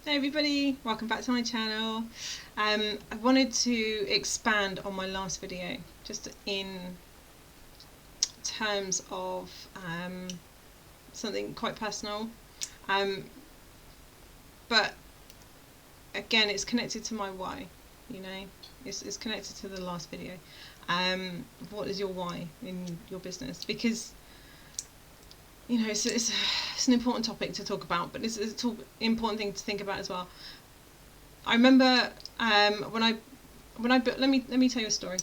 Hey everybody, welcome back to my channel. I wanted to expand on my last video just in terms of something quite personal, but again it's connected to my why, it's connected to the last video. What is your why in your business? Because it's an important topic to talk about, but it's an important thing to think about as well. I remember when I built. Let me tell you a story.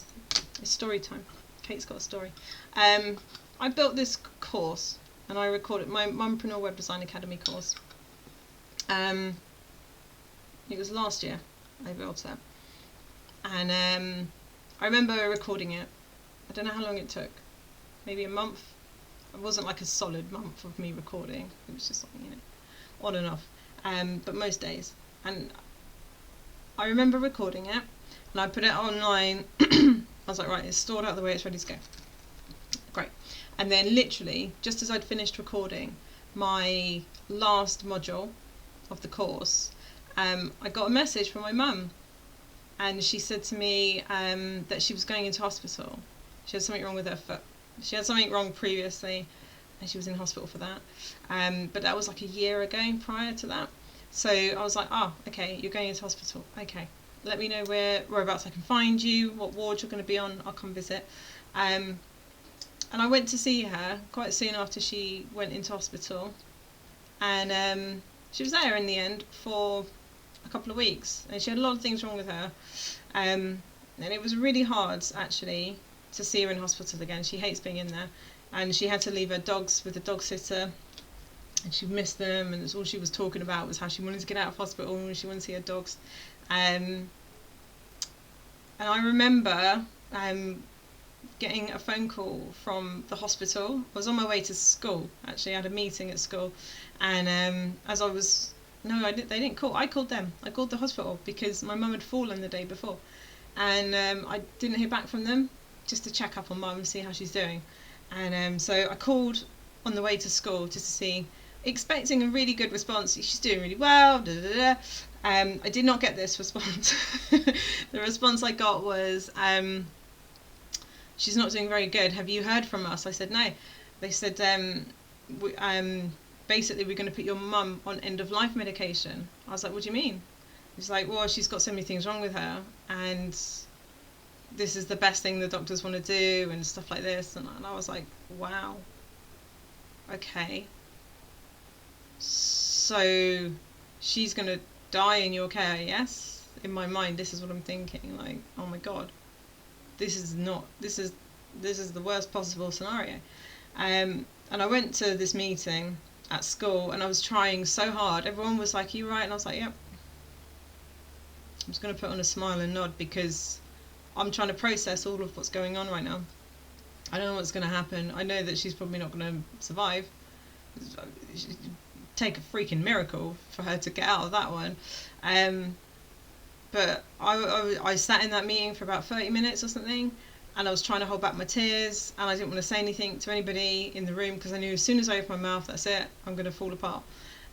It's story time. Kate's got a story. I built this course and I recorded my Mumpreneur Web Design Academy course. It was last year I built it, and I remember recording it. I don't know how long it took. Maybe a month. It wasn't like a solid month of me recording. It was just like, on and off. But most days. And I remember recording it, and I put it online. I was like, right, it's stored out the way, it's ready to go. Great. And then literally, just as I'd finished recording my last module of the course, I got a message from my mum, and she said to me that she was going into hospital. She had something wrong with her foot. She had something wrong previously, and she was in hospital for that. But that was like a year ago prior to that. So I was like, oh, okay, you're going into hospital. Okay, let me know whereabouts I can find you, what ward you're going to be on. I'll come visit. And I went to see her quite soon after she went into hospital. And she was there in the end for a couple of weeks. And she had a lot of things wrong with her. And it was really hard, actually, to see her in hospital again. She hates being in there, and she had to leave her dogs with a dog sitter, and she missed them, and that's all she was talking about was how she wanted to get out of hospital and she wanted to see her dogs. And I remember getting a phone call from the hospital. I was on my way to school, actually. I had a meeting at school, and as I was, no, they didn't call. I called them. I called the hospital because my mum had fallen the day before, and I didn't hear back from them, just to check up on mum and see how she's doing. And so I called on the way to school just to see, expecting a really good response. She's doing really well. Da, da, da. I did not get this response. The response I got was, she's not doing very good. Have you heard from us? I said no. They said, basically we're going to put your mum on end of life medication. I was like, what do you mean? It's like, well, she's got so many things wrong with her, and this is the best thing the doctors want to do and stuff like this. And I was like, wow, okay, so she's gonna die in your care? Yes. In my mind, this is what I'm thinking, like, oh my god, this is the worst possible scenario. And I went to this meeting at school, and I was trying so hard. Everyone was like, are you right? And I was like, yep. I'm just going to put on a smile and nod, because I'm trying to process all of what's going on right now. I don't know what's going to happen. I know that she's probably not going to survive. It'd take a freaking miracle for her to get out of that one. But I sat in that meeting for about 30 minutes or something, and I was trying to hold back my tears, and I didn't want to say anything to anybody in the room, because I knew as soon as I opened my mouth, that's it, I'm going to fall apart.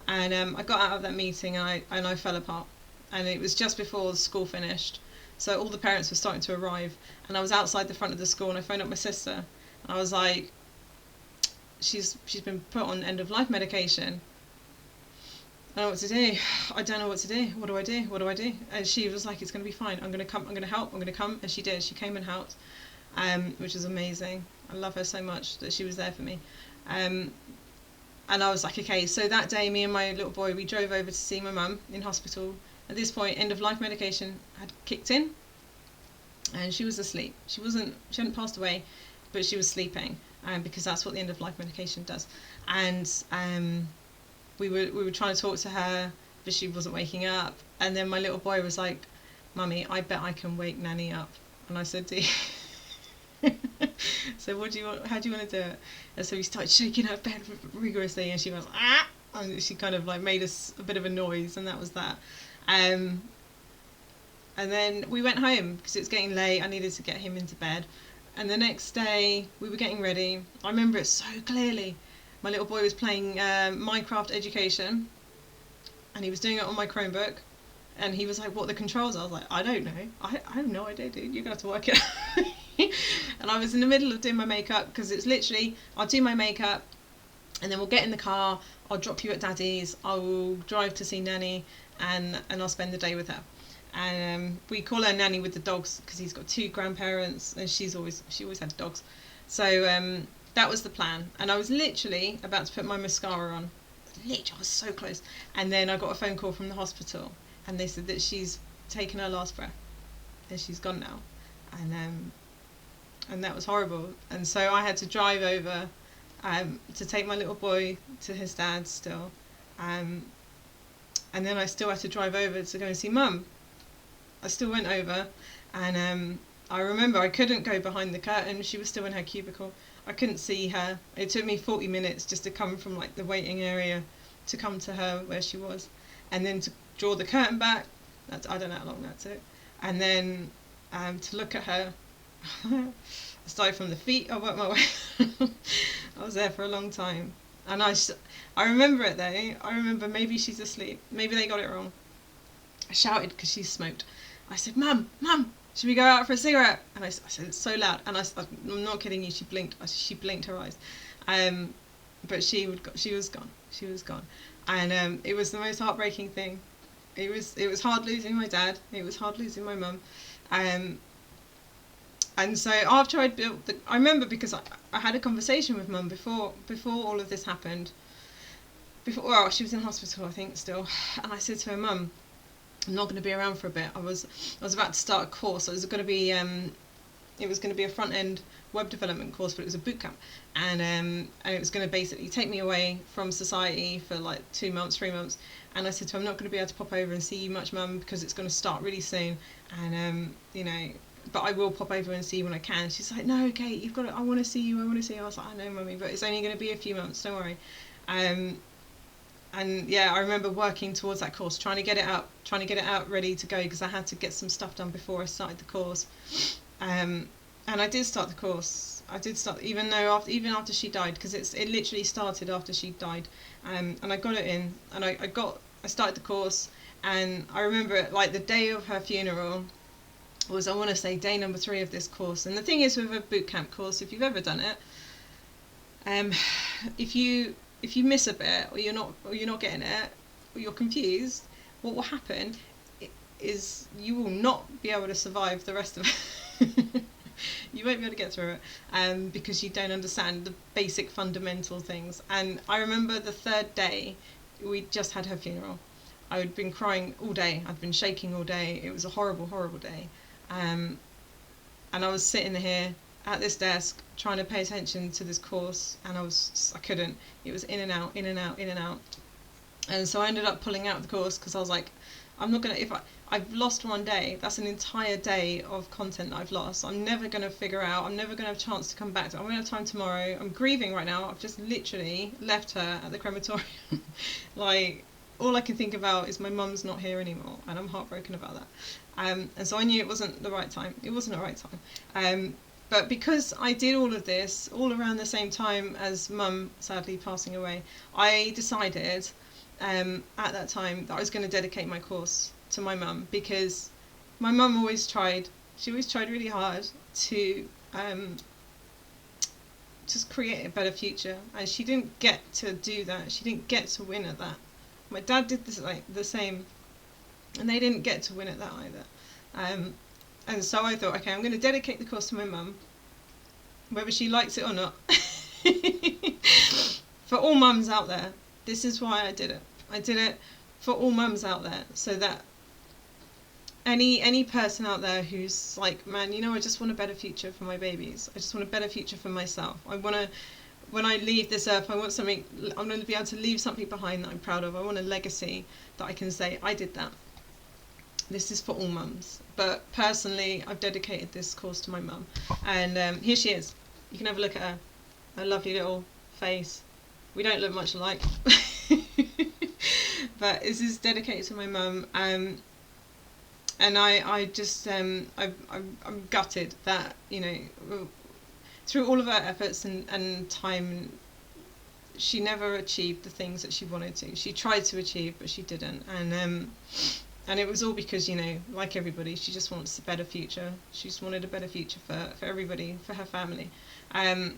And I got out of that meeting, and I fell apart. And it was just before the school finished, so all the parents were starting to arrive, and I was outside the front of the school, and I phoned up my sister, and I was like, she's been put on end of life medication. I don't know what to do. I don't know what to do. What do I do? What do I do? And she was like, it's going to be fine. I'm going to come. I'm going to help. I'm going to come. And she did. She came and helped, which was amazing. I love her so much that she was there for me. And I was like, okay. So that day, me and my little boy, we drove over to see my mum in hospital. At this point, end of life medication had kicked in, and she was asleep. She hadn't passed away, but she was sleeping, because that's what the end of life medication does. And we were trying to talk to her, but she wasn't waking up. And then my little boy was like, "Mummy, I bet I can wake Nanny up." And I said, "Do you?" So how do you want to do it? And so we started shaking her bed rigorously, and she was ah, and she kind of like made us a bit of a noise, and that was that. And then we went home because it was getting late. I needed to get him into bed. And the next day we were getting ready. I remember it so clearly. My little boy was playing Minecraft Education, and he was doing it on my Chromebook. And he was like, what are the controls? I was like, I don't know. I have no idea, dude. You're going to have to work it out. And I was in the middle of doing my makeup, because it's literally, I'll do my makeup, and then we'll get in the car, I'll drop you at Daddy's, I will drive to see Nanny, and I'll spend the day with her. And we call her Nanny with the dogs, because he's got 2 grandparents, and she always had dogs. So that was the plan. And I was literally about to put my mascara on. Literally, I was so close. And then I got a phone call from the hospital, and they said that she's taken her last breath, and she's gone now. And that was horrible. And so I had to drive over to take my little boy to his dad still. And then I still had to drive over to go and see Mum. I still went over, and I remember I couldn't go behind the curtain. She was still in her cubicle. I couldn't see her. It took me 40 minutes just to come from like the waiting area to come to her where she was, and then to draw the curtain back. I don't know how long that took. And then to look at her. I started from the feet, I worked my way. I was there for a long time. And I remember it though. I remember maybe she's asleep. Maybe they got it wrong. I shouted because she smoked. I said, Mum, should we go out for a cigarette? And I said it so loud. And I'm not kidding you, she blinked. She blinked her eyes. But she was gone. She was gone. And it was the most heartbreaking thing. It was hard losing my dad. It was hard losing my mum. And so after I'd built I remember, because I had a conversation with Mum before all of this happened. Well, she was in hospital, I think, still. And I said to her, Mum, I'm not going to be around for a bit. I was about to start a course. It was going to be a front end web development course, but it was a boot camp, and it was going to basically take me away from society for like 2 months, 3 months. And I said to her, I'm not going to be able to pop over and see you much, Mum, because it's going to start really soon, and but I will pop over and see you when I can. She's like, no, Kate, you've got to, I want to see you. I was like, I know, Mummy, but it's only going to be a few months, don't worry. And yeah, I remember working towards that course, trying to get it out ready to go, because I had to get some stuff done before I started the course. And I did start the course. Even after she died, because it literally started after she died. And I got it in, and I started the course. And I remember it, like the day of her funeral was, I want to say, day number 3 of this course. And the thing is, with a boot camp course, if you've ever done it, if you miss a bit, or you're not getting it, or you're confused, what will happen is you will not be able to survive the rest of it. You won't be able to get through it, because you don't understand the basic fundamental things. And I remember the 3rd day, we just had her funeral. I had been crying all day. I'd been shaking all day. It was a horrible, horrible day. And I was sitting here at this desk trying to pay attention to this course, and I couldn't. It was in and out, in and out, in and out. And so I ended up pulling out of the course, because I was like, I'm not going to, I've lost one day, that's an entire day of content that I've lost. I'm never going to figure out, I'm never going to have a chance to come back to it. I'm going to have time tomorrow. I'm grieving right now. I've just literally left her at the crematorium. Like, all I can think about is my mum's not here anymore, and I'm heartbroken about that. And so I knew it wasn't the right time. It wasn't the right time. But because I did all of this all around the same time as Mum sadly passing away, I decided at that time that I was going to dedicate my course to my mum, because my mum always tried really hard to just create a better future, and she didn't get to do that. She didn't get to win at that. My dad did this, like, the same, and they didn't get to win at that either. And so I thought, okay, I'm going to dedicate the course to my mum, whether she likes it or not. For all mums out there, this is why I did it. I did it for all mums out there, so that any person out there who's like, man, I just want a better future for my babies. I just want a better future for myself. I want to, when I leave this earth, I'm going to be able to leave something behind that I'm proud of. I want a legacy that I can say, I did that. This is for all mums. But personally, I've dedicated this course to my mum. And here she is. You can have a look at her. Her lovely little face. We don't look much alike. But this is dedicated to my mum. And I just, I'm gutted that, through all of her efforts and time, she never achieved the things that she wanted to. She tried to achieve, but she didn't. And it was all because, you know, like everybody, she just wants a better future. She just wanted a better future for everybody, for her family. And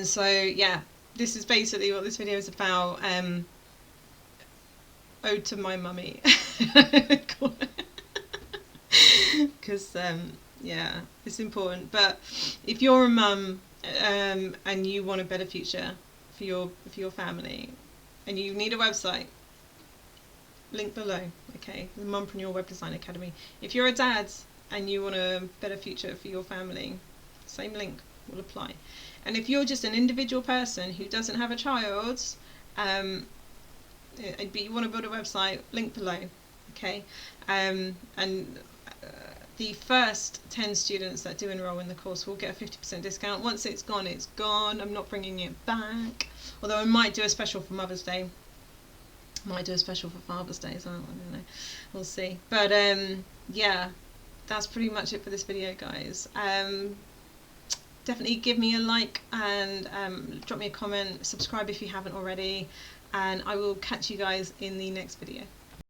so, yeah, this is basically what this video is about. Ode to my mummy. Because, yeah, it's important. But if you're a mum and you want a better future for your family, and you need a website, link below, okay? The Mumpreneur Web Design Academy. If you're a dad and you want a better future for your family, same link will apply. And if you're just an individual person who doesn't have a child, but you want to build a website, link below, okay? The first 10 students that do enroll in the course will get a 50% discount. Once it's gone, it's gone. I'm not bringing it back. Although I might do a special for Mother's Day. Might do a special for Father's Day as well. I don't know. We'll see. But yeah, that's pretty much it for this video, guys. Definitely give me a like and drop me a comment. Subscribe if you haven't already. And I will catch you guys in the next video.